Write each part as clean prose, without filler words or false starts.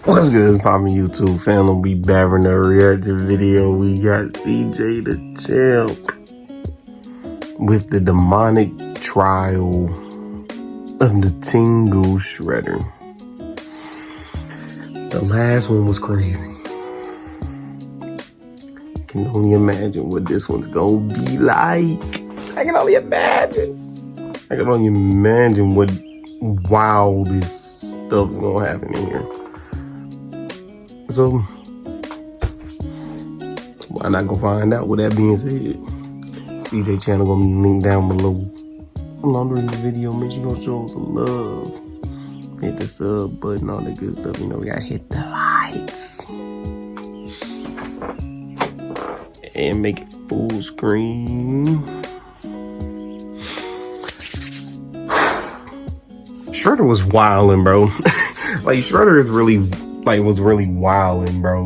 What's good, it's poppin' YouTube family? We back in the reaction video. We got CJ the Champ with the demonic trial of the Tengu Shredder. The last one was crazy. I can only imagine what this one's gonna be like. I can only imagine. I can only imagine what wildest stuff's gonna happen in here. So, why not go find out? With that being said, CJ channel gonna be linked down below. Along with the video, make sure you go show some love. Hit the sub button, all that good stuff. You know, we gotta hit the likes. And make it full screen. Shredder was wildin', bro. Like, Shredder is really, was really wildin', bro.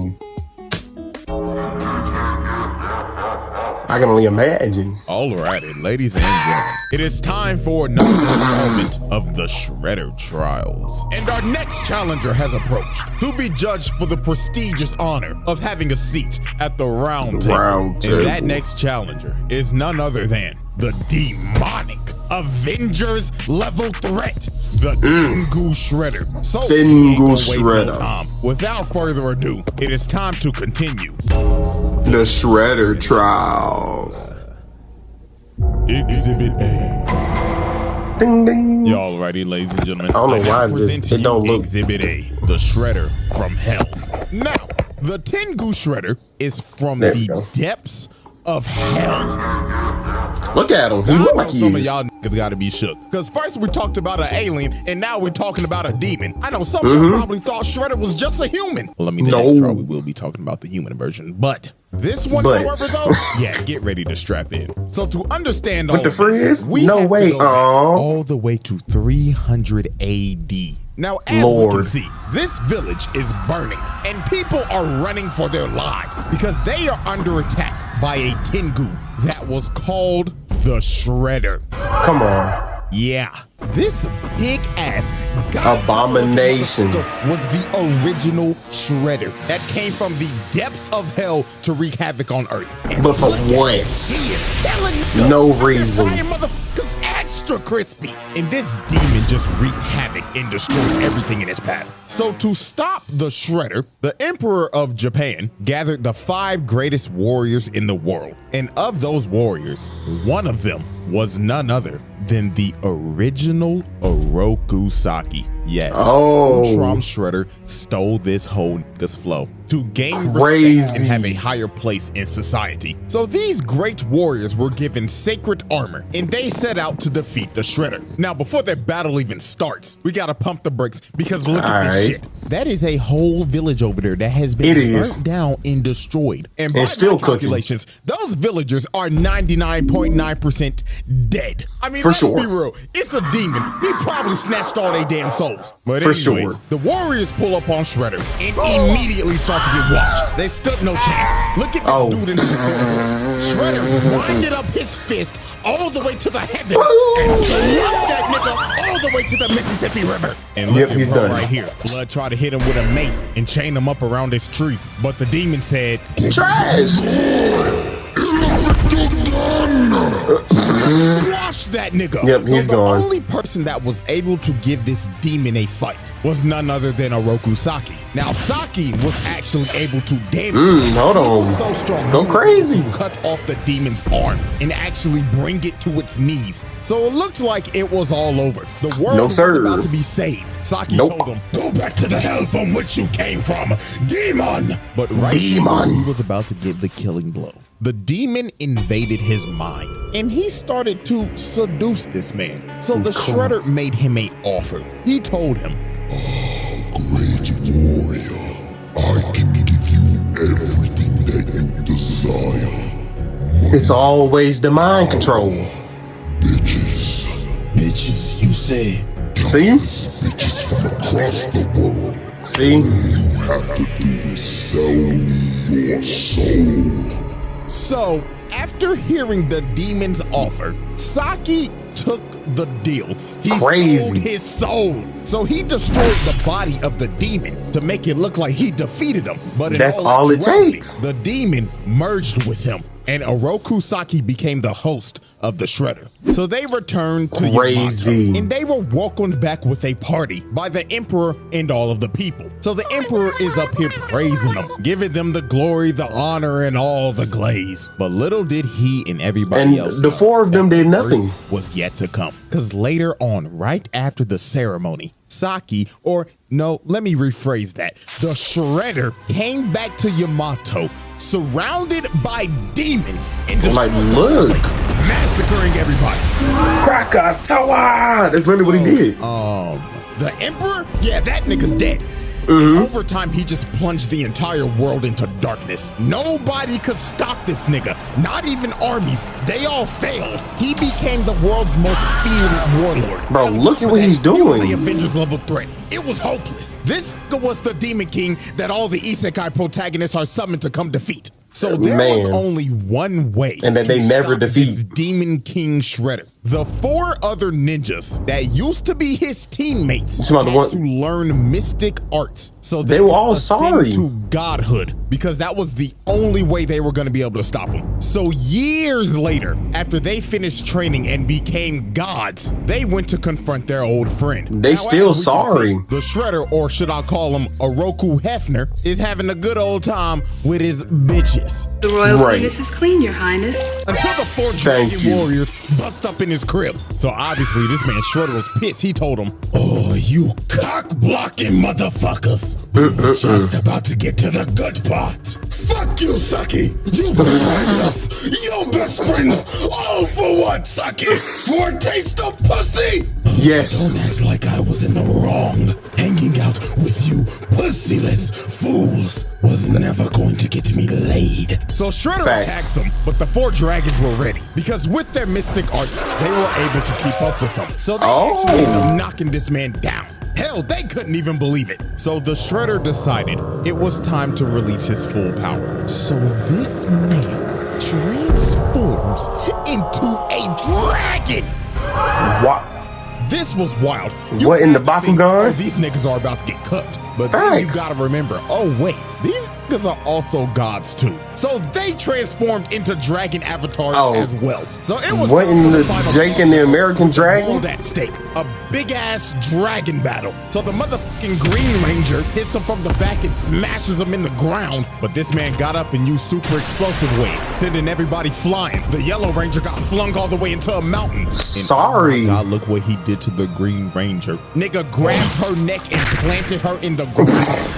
I can only imagine. Alrighty, ladies and gentlemen, it is time for another installment of the Shredder Trials. And our next challenger has approached to be judged for the prestigious honor of having a seat at the round table. And that next challenger is none other than the demonic Avengers level threat, the Tengu Shredder. So Tengu Shredder. No, without further ado, it is time to continue the Shredder Trials. Exhibit A. Ding ding. Y'all ready, ladies and gentlemen? I don't know why it don't look. Exhibit A, the Shredder from hell. Now, the Tengu Shredder is from the depths of hell. Look at him. He look like he some is. of y'all niggas gotta be shook. Cause first we talked about an alien and now we're talking about a demon. I know some of y'all probably thought Shredder was just a human. Well, let me next try, we will be talking about the human version. But this one, however, though, yeah, get ready to strap in. So to understand all this, we have to go back all the way to 300 AD. Now, as we can see, this village is burning and people are running for their lives because they are under attack by a Tengu that was called the Shredder. Come on. Yeah, this big ass abomination was the original Shredder that came from the depths of hell to wreak havoc on Earth. And but for what? He is killing no reason. Motherfuckers extra crispy. And this demon just wreaked havoc and destroyed everything in his path. So to stop the Shredder, the Emperor of Japan gathered the 5 greatest warriors in the world. And of those warriors, one of them was none other than the original Orokusaki. Yes, Utrom Shredder stole this whole nigga's flow to gain respect and have a higher place in society. So these great warriors were given sacred armor and they set out to defeat the Shredder. Now, before that battle even starts, we gotta pump the brakes because look at this shit. That is a whole village over there that has been burnt down and destroyed. And by my calculations, those villagers are 99.9% dead. I mean, let's be real. It's a demon. He probably snatched all their damn souls. But anyways, the warriors pull up on Shredder and immediately start to get washed. They stood no chance. Look at this dude in the Shredder winded up his fist all the way to the heavens and slapped that nigga all the way to the Mississippi River. And look at bro right here. Blood tried to hit him with a mace and chain him up around this tree. But the demon said, "Trash! Squash that nigga." Yep, he's gone. The only person that was able to give this demon a fight was none other than Orokusaki. Now, Saki was actually able to damage him. Hold on. He was so strong, go crazy. To cut off the demon's arm and actually bring it to its knees. So it looked like it was all over. The world was about to be saved. Saki told him, "Go back to the hell from which you came from, demon." But right before he was about to give the killing blow, the demon invaded his mind and he started to seduce this man. So the Shredder made him an offer. He told him, "Great warrior, I can give you everything that you desire. It's always the mind control. Bitches. Bitches, you say?" See? Bitches from across the world. See? All you have to do is sell me your soul." So, after hearing the demon's offer, Saki took the deal. He Crazy. sold his soul. So he destroyed the body of the demon to make it look like he defeated him. But in That's all it actuality, takes. the demon merged with him, and Oroku Saki became the host of the Shredder. So they returned to Crazy. Yamato, and they were welcomed back with a party by the Emperor and all of the people. So the Emperor is up here praising them, giving them the glory, the honor, and all the glaze. But little did he and everybody And else the know four of them that did the nothing. worst was yet to come. Because later on, right after the ceremony, Saki, or no, let me rephrase that. The Shredder came back to Yamato, surrounded by demons and Like, destroyed the look. place, massacring everybody. Krakatoa! That's really what he did. The Emperor? Yeah, that nigga's dead. And over time, he just plunged the entire world into darkness. Nobody could stop this nigga. Not even armies. They all failed. He became the world's most feared warlord. Bro, And on look top at of what that, he's he was doing. the Avengers level threat. It was hopeless. This was the Demon King that all the Isekai protagonists are summoned to come defeat. So there was Man. only one way And that to they never stop defeat. this Demon King Shredder. The four other ninjas that used to be his teammates You talking about the had one- to learn mystic arts so They were could all ascend sorry. to godhood, because that was the only way they were going to be able to stop him. So years later, after they finished training and became gods, they went to confront their old friend. They Now, still as we can sorry. see, the Shredder, or should I call him Oroku Hefner, is having a good old time with his bitches. The Royal Right. Highness is clean, Your Highness. Until the four Thank dragon you. warriors bust up in his crib. So obviously this man Shredder was pissed. He told him, "Oh, you cock-blocking motherfuckers. We were just about to get to the good part. Fuck you, Saki. You betrayed us. Your best friends. All for what, Saki? For a taste of pussy? Yes. Don't act like I was in the wrong. Hanging out with you pussyless fools was never going to get me laid." So Shredder Facts. attacks him, but the four dragons were ready, because with their mystic arts, they were able to keep up with him. So they actually ended up knocking this man down. Hell, they couldn't even believe it. So the Shredder decided it was time to release his full power. So this man transforms into a dragon. What? This was wild. What, in the have to think, Bakugan? oh, these niggas are about to get cooked. But then you Facts. gotta remember, oh wait, these niggas are also gods too. So they transformed into dragon avatars Oh. as well. So it was What time in for the final Jake boss and the battle American with the Dragon? world at stake. A big ass dragon battle. So the motherfucking Green Ranger hits him from the back and smashes him in the ground. But this man got up and used super explosive wave, sending everybody flying. The Yellow Ranger got flung all the way into a mountain. And Sorry. oh my God, look what he did to the Green Ranger. Nigga grabbed her neck and planted her in the ground.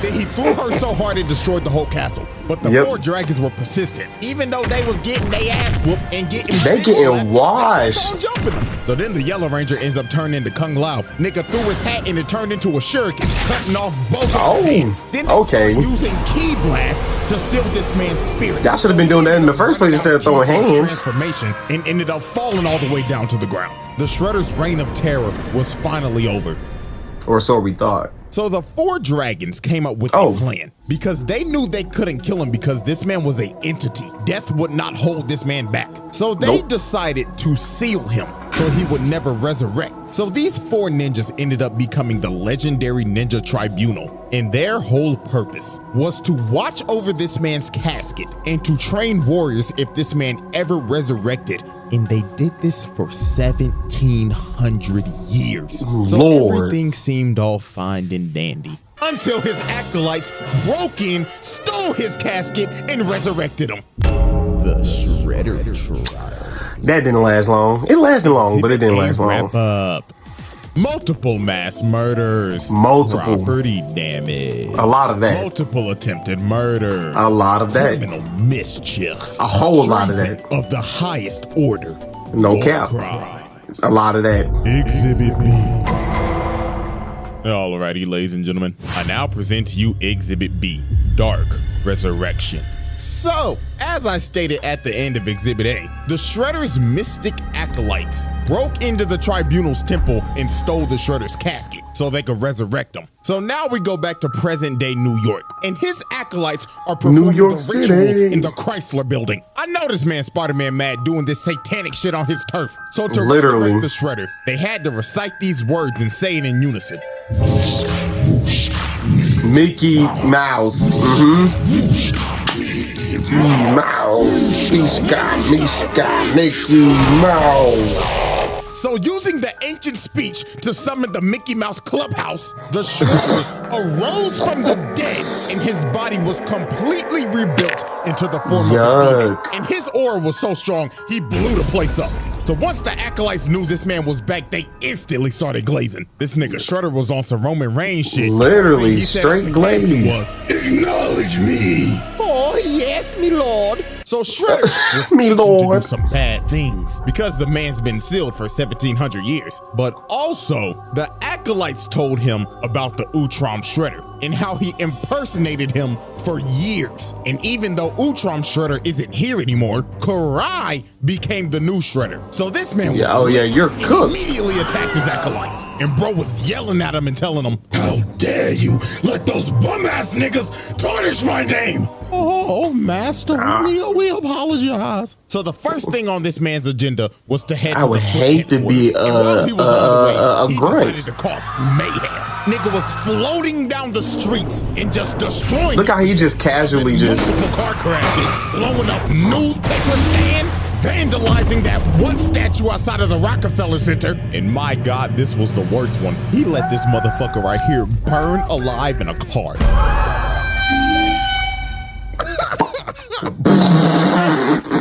Then he threw her so hard it destroyed the whole castle. But the Yep. four dragons were persistent. Even though they was getting their ass whooped and getting They bitch getting slapped, washed. they kept on jumping them. So then the Yellow Ranger ends up turning into Kung Lao. Nigga threw his hat and it turned into a shuriken, cutting off both of his hands. Then they okay. started using Ki Blast to seal this man's spirit. Y'all should have been doing that in the first place instead of throwing Ki-Force hands. transformation and ended up falling all the way down to the ground. The Shredder's reign of terror was finally over. Or so we thought. So the four dragons came up with Oh. a plan, because they knew they couldn't kill him because this man was an entity. Death would not hold this man back. So they Nope. decided to seal him so he would never resurrect. So these four ninjas ended up becoming the legendary Ninja Tribunal, and their whole purpose was to watch over this man's casket and to train warriors if this man ever resurrected. And they did this for 1700 years. So Lord. everything seemed all fine and dandy. Until his acolytes broke in, stole his casket, and resurrected him. The Shredder trial. That didn't last long. It lasted long, but it didn't last long. Wrap up. Multiple mass murders. Multiple. Property damage. A lot of that. Multiple attempted murders. A lot of that. Criminal mischief. A whole lot of Treason that. Of the highest order. No War cap. crimes. A lot of that. Exhibit B. Alrighty, ladies and gentlemen, I now present to you Exhibit B, Dark Resurrection. So, as I stated at the end of Exhibit A, the Shredder's mystic acolytes broke into the tribunal's temple and stole the Shredder's casket so they could resurrect him. So now we go back to present day New York, and his acolytes are performing York the ritual City. in the Chrysler building. I know this man Spider-Man mad doing this satanic shit on his turf. So to Literally. resurrect the Shredder, they had to recite these words and say it in unison. Mickey Mouse. Mickey Mouse. Mickey Mouse. So using the ancient speech to summon the Mickey Mouse Clubhouse, the Shredder arose from the dead and his body was completely rebuilt into the form of a demon. And his aura was so strong, he blew the place up. So once the acolytes knew this man was back, they instantly started glazing. This nigga Shredder was on some Roman Reigns shit. Literally, He said straight the casket glaze. was, "Acknowledge me." Oh, yes, me lord. So Shredder was Me itching to lord. do some bad things because the man's been sealed for 1700 years. But also, the acolytes told him about the Utrom Shredder and how he impersonated him for years. And even though Utrom Shredder isn't here anymore, Karai became the new Shredder. So this man was you're and cooked. immediately attacked his acolytes. And bro was yelling at him and telling him, "How dare you let those bum-ass niggas tarnish my name?" Oh, master, we apologize. So the first thing on this man's agenda was to head I to would the hate to be headquarters. And while he was on the way, he grunt. decided to cause mayhem. Nigga was floating down the streets and just destroying. Look how he just casually just. Multiple car crashes, blowing up newspaper stands, vandalizing that one statue outside of the Rockefeller Center. And my God, this was the worst one. He let this motherfucker right here burn alive in a car.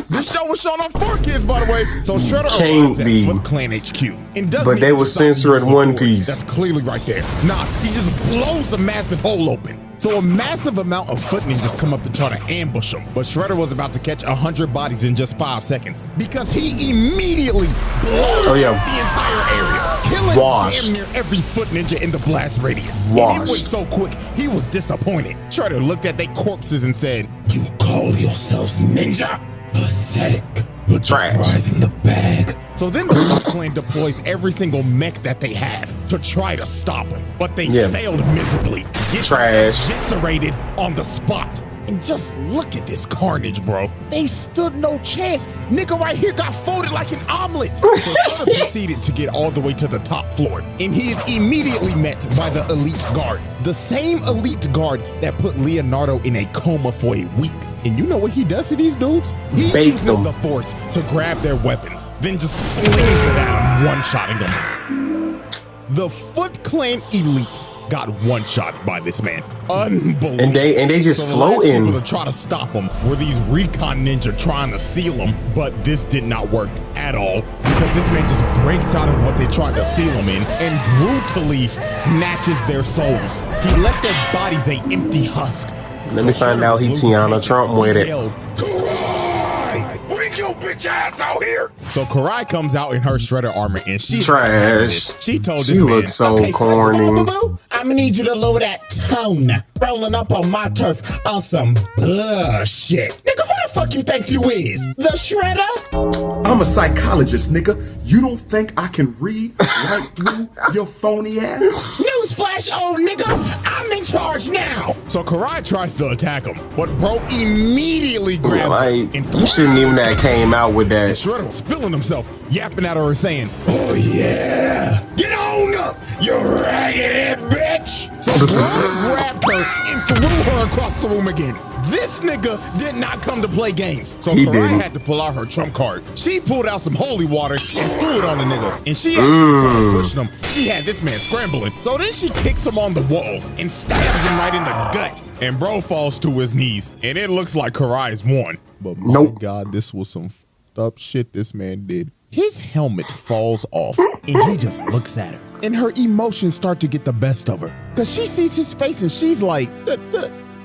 This show was shown on 4Kids, by the way. So Shredder arrives at Foot Clan HQ and doesn't. But they even was decide to use censoring the One door Piece. That's clearly right there. Nah, he just blows a massive hole open. So a massive amount of foot ninjas come up and try to ambush him. But Shredder was about to catch 100 bodies in just 5 seconds because he immediately blows the entire area, killing damn near every foot ninja in the blast radius. And it went so quick, he was disappointed. Shredder looked at their corpses and said, "You call yourselves ninja? Pathetic. Put your fries in the bag." So then the Foot Clan deploys every single mech that they have to try to stop him. But they failed miserably. Get eviscerated on the spot. And just look at this carnage, bro. They stood no chance. Nigga right here got folded like an omelet. So Shredder proceeded to get all the way to the top floor. And he is immediately met by the elite guard. The same elite guard that put Leonardo in a coma for a week. And you know what he does to these dudes? He uses the force to grab their weapons, then just flings it at them, one-shotting them. The Foot Clan elites got one-shot by this man. Unbelievable. And they just so floating. People to try to stop him were these recon ninja trying to seal him, but this did not work at all because this man just breaks out of what they tried to seal him in and brutally snatches their souls. He left their bodies a empty husk. Let me find out he Tiana Trump with it. Karai! Bring your bitch ass out here! So Karai comes out in her Shredder armor and she's trash. She told She this man, looks so "Okay, corny. first of all, boo-boo, I'm gonna need you to lower that tone. Rolling up on my turf on some bullshit. Nigga, who the fuck you think you is? The Shredder? I'm a psychologist, nigga. You don't think I can read right through your phony ass? Newsflash, old nigga, I'm in charge now. So Karai tries to attack him, but bro immediately grabs him and you shouldn't even have came out with that. And Shredder was feeling himself, yapping at her and saying, "Oh yeah, get on up, you raggedy bitch." So Karai grabbed her and threw her across the room again. This nigga did not come to play games, so Karai had to pull out her trump card. She pulled out some holy water and threw it on the nigga, and she actually started pushing him. She had this man scrambling, so then she kicks him on the wall and stabs him right in the gut. And bro falls to his knees, and it looks like Karai's won. But my God, this was some fucked up shit this man did. His helmet falls off, and he just looks at her. And her emotions start to get the best of her. Because she sees his face, and she's like,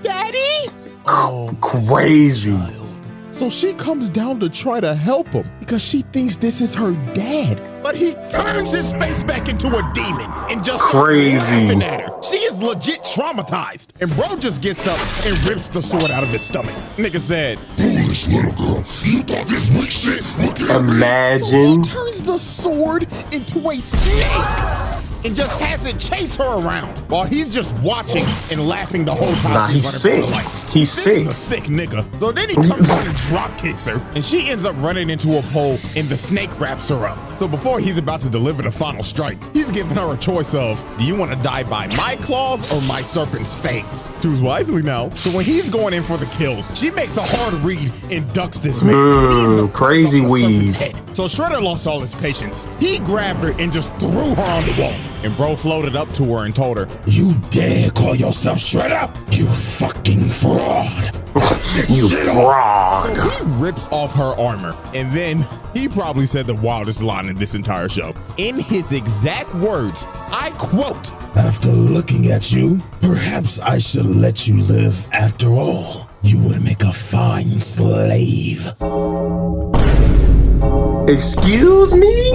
"Daddy?" Oh, crazy. So she comes down to try to help him because she thinks this is her dad. But he turns his face back into a demon and just starts laughing at her. She is legit traumatized. And bro just gets up and rips the sword out of his stomach. Nigga said, "Who's foolish little girl. You thought this weak shit would get me? Imagine. So he turns the sword into a snake and just has it chase her around while he's just watching and laughing the whole time. Nah, she's he's running for sick. her life. He's This sick. is a sick nigga. So then he comes out and drop kicks her, and she ends up running into a pole, and the snake wraps her up. So before he's about to deliver the final strike, he's giving her a choice of, do you want to die by my claws or my serpent's fangs? Choose wisely now. So when he's going in for the kill, she makes a hard read and ducks this man. He ends up crazy cutting off the serpent's weave. head. So Shredder lost all his patience. He grabbed her and just threw her on the wall. And bro floated up to her and told her, You dare call yourself Shredder? You fucking fraud. You fraud. so he rips off her armor. And then he probably said the wildest line in this entire show. In his exact words, I quote, After looking at you, perhaps I should let you live after all. You would make a fine slave. Excuse me?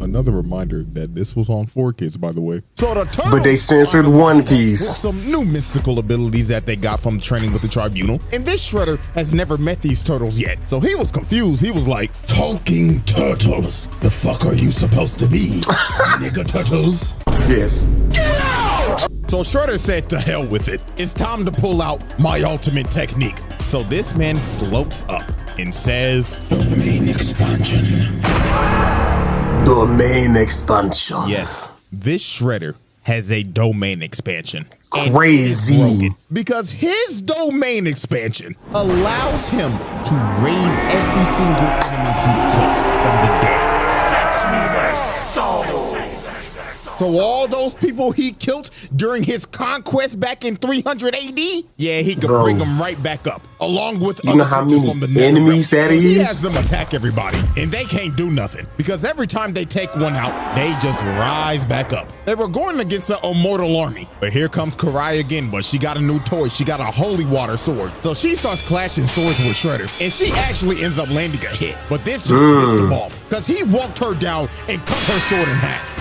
another reminder that this was on 4Kids, by the way. So the Turtles, But they censored One Piece. with some new mystical abilities that they got from training with the Tribunal. And this Shredder has never met these turtles yet. So he was confused. He was like, Talking turtles. The fuck are you supposed to be? Nigga turtles? Yes. so Shredder said to hell with it. It's time to pull out my ultimate technique. So this man floats up and says, Domain expansion. Domain expansion. yes, this Shredder has a domain expansion. And Crazy. it's broken because his domain expansion allows him to raise every single enemy he's killed from the dead. So all those people he killed during his conquest back in 300 AD, yeah, he could Bro. bring them right back up, along with You other know how creatures many from the Nether enemies realm. that so He is? has them attack everybody, and they can't do nothing because every time they take one out, they just rise back up. They were going against an immortal army, but here comes Karai again. But she got a new toy. She got a holy water sword, so she starts clashing swords with Shredder, and she actually ends up landing a hit. But this just pissed him off because he walked her down and cut her sword in half.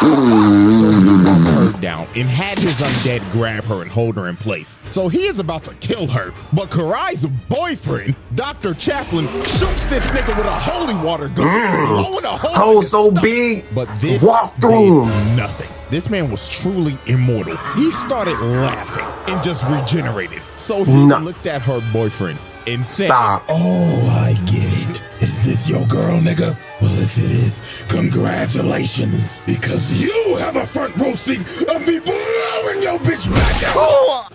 So he walked her down and had his undead grab her and hold her in place. So he is about to kill her, but Karai's boyfriend, Dr. Chaplin, shoots this nigga with a holy water gun, blowing a hole in Hole his so stomach. big. But this Walk did through him. nothing. This man was truly immortal. He started laughing and just regenerated. So he No. looked at her boyfriend and said, Stop. Oh, I get it. Is this your girl, nigga? Well, if it is, congratulations. Because you have a front row seat of me blowing your bitch back out.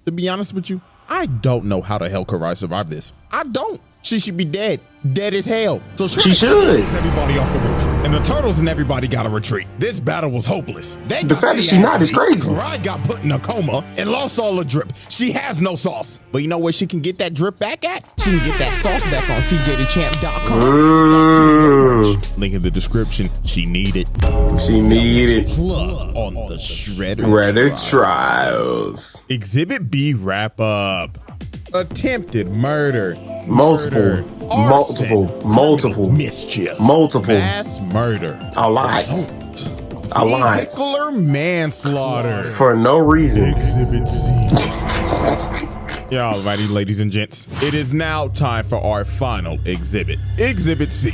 To be honest with you, I don't know how the hell Karai survived this. I don't. She should be dead. Dead as hell. So She should. Throws everybody off the roof. And the turtles and everybody got to retreat. This battle was hopeless. They The got fact that their she ass not is beat. crazy. Karai got put in a coma and lost all the drip. She has no sauce. But you know where she can get that drip back at? She can get that sauce back on cjthechamp.com. Link in the description. She needed. She needed Plug on the Shredder. Reddit trials. Exhibit B wrap up. Attempted murder. Multiple, Murder, multiple, arson, multiple, criminal mischief, multiple. mass murder, A lot. A lot. vehicular manslaughter. For no reason. Exhibit C. Yeah, alrighty, ladies and gents. It is now time for our final exhibit. Exhibit C.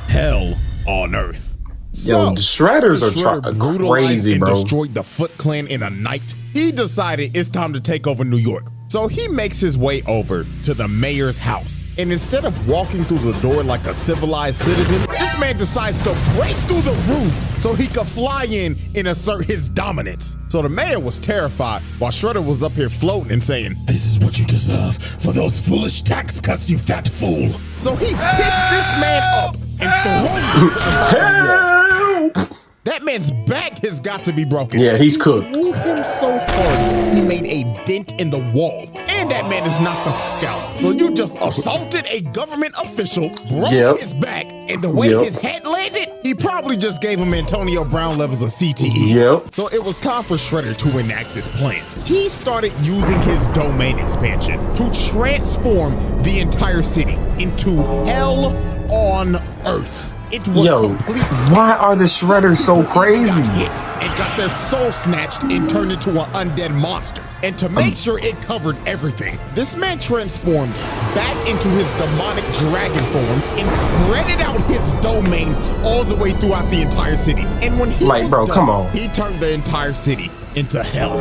Hell on Earth. Yo, the Shredders are Shredder brutalized crazy, and bro. destroyed the Foot Clan in a night. He decided it's time to take over New York. So he makes his way over to the mayor's house. And instead of walking through the door like a civilized citizen, this man decides to break through the roof so he could fly in and assert his dominance. So the mayor was terrified while Shredder was up here floating and saying, This is what you deserve for those foolish tax cuts, you fat fool. so he picks this man up and throws him to the side of the wall. Help! That man's back has got to be broken. Yeah, he's cooked. Threw him so hard, he made a dent in the wall. And that man is knocked the fuck out. So you just assaulted a government official, broke Yep. his back, and the way Yep. his head landed, he probably just gave him Antonio Brown levels of CTE. Yep. So it was time for Shredder to enact this plan. He started using his domain expansion to transform the entire city into hell on Earth. It was Yo, complete. why are the Shredders so crazy? Hit and got their soul snatched and turned into an undead monster. And to make sure it covered everything, this man transformed back into his demonic dragon form and spreaded out his domain all the way throughout the entire city. And when he was bro, done, come on. he turned the entire city into hell.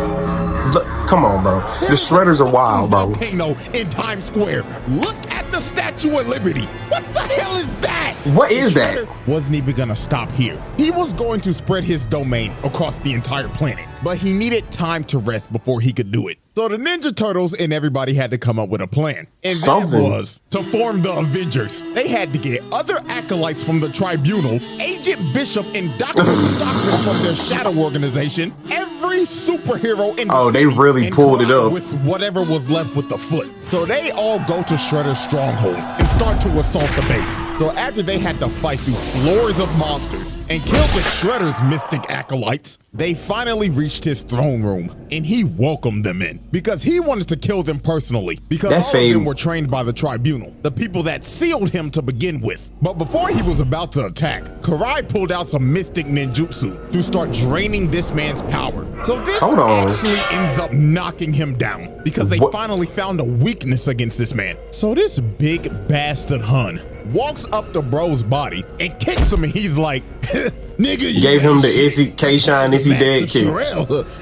Look, come on, bro. The Shredders are wild, bro. Volcano in Times Square. Look at the Statue of Liberty. What the hell is that? What is that? Shredder wasn't even gonna stop here. He was going to spread his domain across the entire planet, but he needed time to rest before he could do it. So the Ninja Turtles and everybody had to come up with a plan. And that was to form the Avengers. They had to get other acolytes from the Tribunal, Agent Bishop and Dr. Stockman from their shadow organization, every superhero in the Oh, they city, really and pulled it collide up. with whatever was left with the foot. So they all go to Shredder's stronghold and start to assault the base. So after they had to fight through floors of monsters and kill the Shredder's mystic acolytes, they finally reached his throne room and he welcomed them in because he wanted to kill them personally because all of them were trained by the Tribunal, the people that sealed him to begin with. But before he was about to attack, Karai pulled out some mystic ninjutsu to start draining this man's power. So this actually ends up knocking him down because they finally found a weakness against this man. So this big bastard Hun walks up to bro's body and kicks him and he's like, nigga, you gave him the Issy K-Shine Issy Dead kick.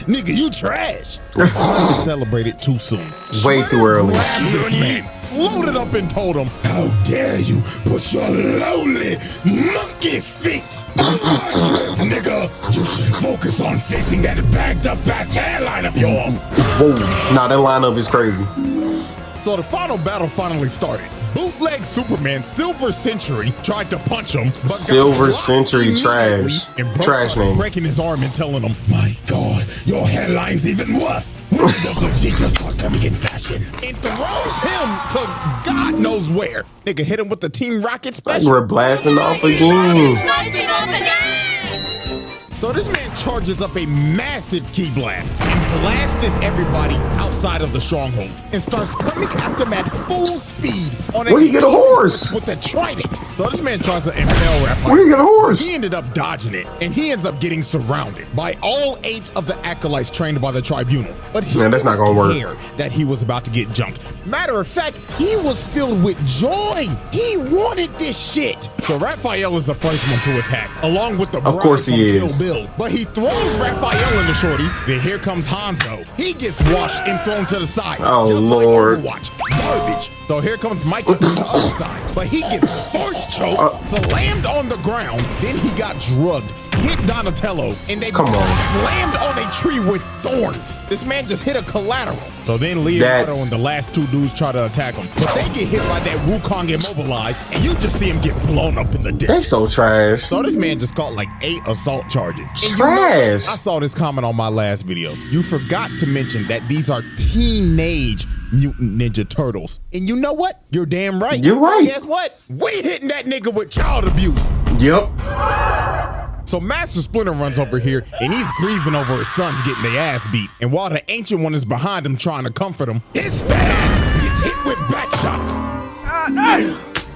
Nigga, you trash. I celebrated too soon. Way too early. Grabbed this man, floated up and told him, how dare you put your lowly monkey feet on my trip, nigga. You should focus on fixing that bagged up ass hairline of yours. Whoa, nah, that lineup is crazy. So the final battle finally started. Bootleg Superman Silver Century tried to punch him, but Silver Century trash. And Bro Trash name. breaking his arm and telling him, my God, your hairline's even worse. When did the Vegeta start coming in fashion? and throws him to God knows where. Nigga hit him with the Team Rocket special. We're blasting off again. So this man charges up a massive key blast and blasts everybody outside of the stronghold and starts coming at them at full speed on Where he get a horse? with a trident. So this man tries to impale Raphael. Where he get a horse? He ended up dodging it and he ends up getting surrounded by all 8 of the acolytes trained by the Tribunal. But he Man, that's not gonna work. didn't care that he was about to get jumped. Matter of fact, he was filled with joy. He wanted this shit. So Raphael is the first one to attack, along with the bride course he from is. Kill Bill. But he throws Raphael in the shorty. Then here comes Hanzo. He gets washed and thrown to the side. Oh, just Lord. like Overwatch. Garbage. So here comes Mikey from the other side. But he gets force choked, slammed on the ground. Then he got drugged, hit Donatello, and they slammed on a tree with thorns. This man just hit a collateral. So then Leonardo and the last 2 dudes try to attack him. But they get hit by that Wukong immobilized, and you just see him get blown up in the distance. They so trash. So this man just caught like 8 assault charges. And you know Trash. what? I saw this comment on my last video. You forgot to mention that these are teenage Mutant Ninja Turtles. And you know what? You're damn right. You're right. So guess what? We hitting that nigga with child abuse. Yep. So Master Splinter runs over here and he's grieving over his sons getting their ass beat. And while the Ancient One is behind him trying to comfort him, his fat ass gets hit with back shots.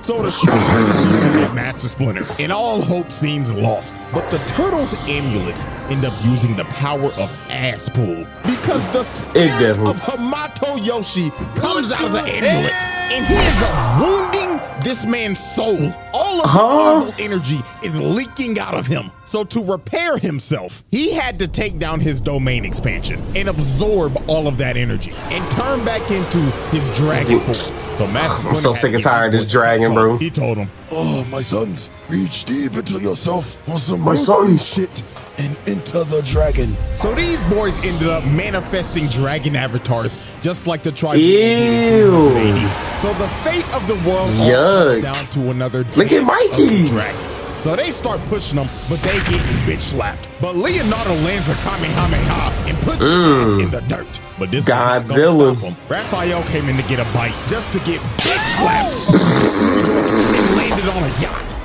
So the Shredder at Master Splinter, and all hope seems lost. But the Turtles' amulets end up using the power of ass pull because the spirit of Hamato Yoshi comes out of the amulets, and he ends up wounding this man's soul. All of his evil energy is leaking out of him. So to repair himself, he had to take down his domain expansion and absorb all of that energy and turn back into his dragon form. So Master I'm so sick and tired of this dragon, bro. He told him, oh, my sons, reach deep into yourself on some My sons. shit and enter the dragon. So these boys ended up manifesting dragon avatars, just like the Tribunal. Ew. So the fate of the world all Yuck. comes down to another Look at dance of Mikey. the dragons. So they start pushing them, but they getting bitch slapped. But Leonardo lands a Kamehameha and puts his ass in the dirt. But this Godzilla. don't stop him. Raphael came in to get a bite just to get bitch slapped across New York and landed on a yacht.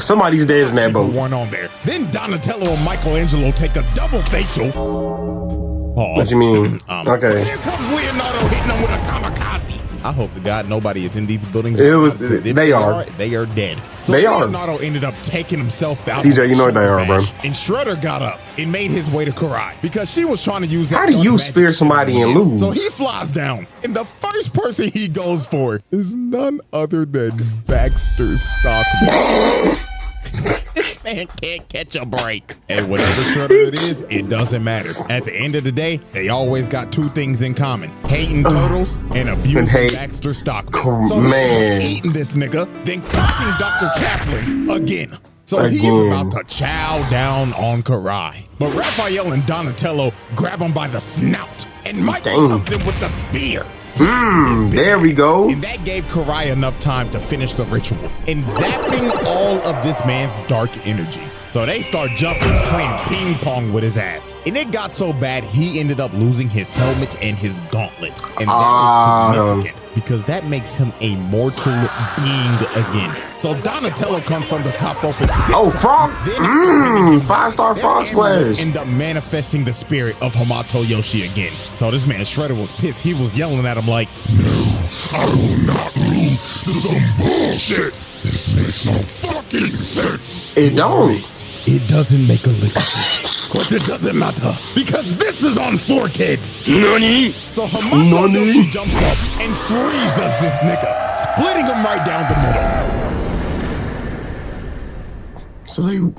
Somebody's dead in that boat. One on there. Then Donatello and Michelangelo take a double facial Pause. What you mean? Okay. Here comes Leonardo hitting him with a kamikaze. I hope to God nobody is in these buildings. It was. Because if They are. They are dead. So They are. Leonardo ended up taking himself out. CJ, you know what they are, bro. And Shredder got up and made his way to Karai because she was trying to use that. How do dark you magic spear shit somebody on and him. lose? So he flies down, and the first person he goes for is none other than Baxter Stockman. This man can't catch a break. And whatever Shredder it is, it doesn't matter. At the end of the day, they always got two things in common: hating turtles and abusing hate. Baxter Stockman. So Man. he's eating this nigga, then cocking Dr. Chaplin again. So he's Again. about to chow down on Karai. But Raphael and Donatello grab him by the snout, and Mikey Dang. comes in with the spear. There we go. And that gave Karai enough time to finish the ritual and zapping all of this man's dark energy. So they start jumping, playing ping pong with his ass. And it got so bad, he ended up losing his helmet and his gauntlet. And that is significant because that makes him a mortal being again. So Donatello comes from the top open. Oh, frog. 5-star frog splash. End up manifesting the spirit of Hamato Yoshi again. So this man Shredder was pissed. He was yelling at him like, I will not lose to some bullshit. This makes no fucking sense. It don't. it doesn't make a lick of sense. But it doesn't matter because this is on 4Kids. Nani? So Hamato Nani? Yoshi jumps up and freezes this nigga, splitting him right down the middle.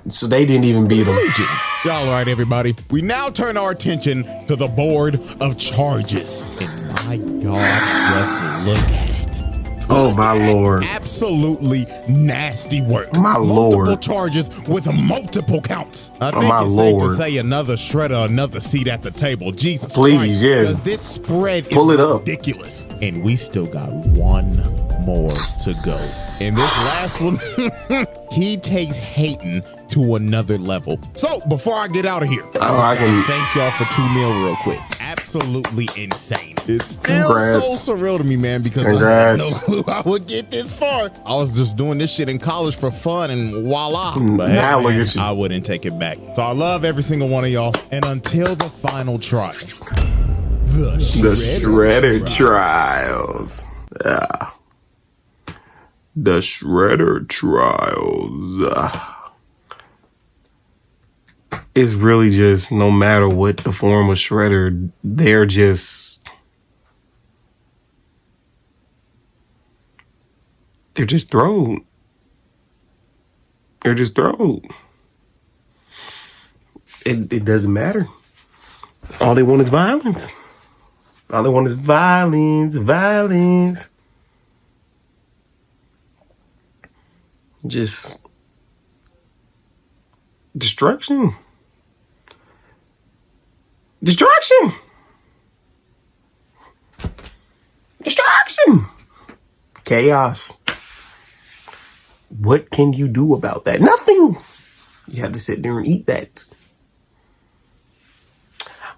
So they didn't even beat him. All right, everybody. We now turn our attention to the board of charges. And my God, just look at it. Oh my lord. Absolutely nasty work. My multiple lord. charges with multiple counts. I think my it's safe to lord. say another shredder, another seat at the table. Jesus Please, Christ. yeah. Because this spread Pull is it up. ridiculous. And we still got one more to go. And this last one, he takes hating to another level. So before I get out of here, I just gotta thank y'all for 2 mil real quick. Absolutely insane. It's still Congrats. so surreal to me, man, because I had no clue I would get this far. I was just doing this shit in college for fun and voila. But hey, Now look man, at you. I wouldn't take it back. So I love every single one of y'all. And until the final trial, the Shredder Trials. Yeah. The Shredder Trials. It's really just no matter what the form of Shredder, they're just thrown. They're just thrown. It doesn't matter. All they want is violence. All they want is violence, violence. Just destruction. Destruction. Destruction. Chaos. What can you do about that? Nothing. You have to sit there and eat that.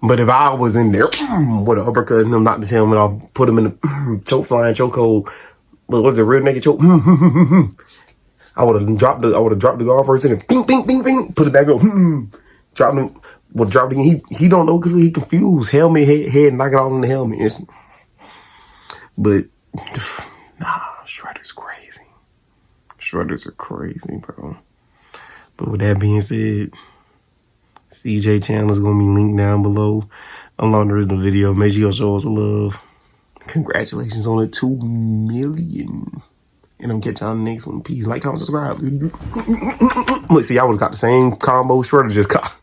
But if I was in there with an uppercut and I'm knocked his helmet off, put him in a choke flying chokehold, what was it, real naked choke? I would have dropped the guard first and then bing, bing, bing, bing, put it back up, drop him, well, drop it again. He don't know because he confused. Helmet, head, knock it all in the helmet. But, nah, Shredder's crazy. Shredders are crazy, bro. But with that being said, CJ channel is going to be linked down below along the original video. Make sure you show us love. Congratulations on the 2 million. And I'm catching y'all on the next one. Peace. Like, comment, subscribe. Look, see, I would have got the same combo Shredder just caught.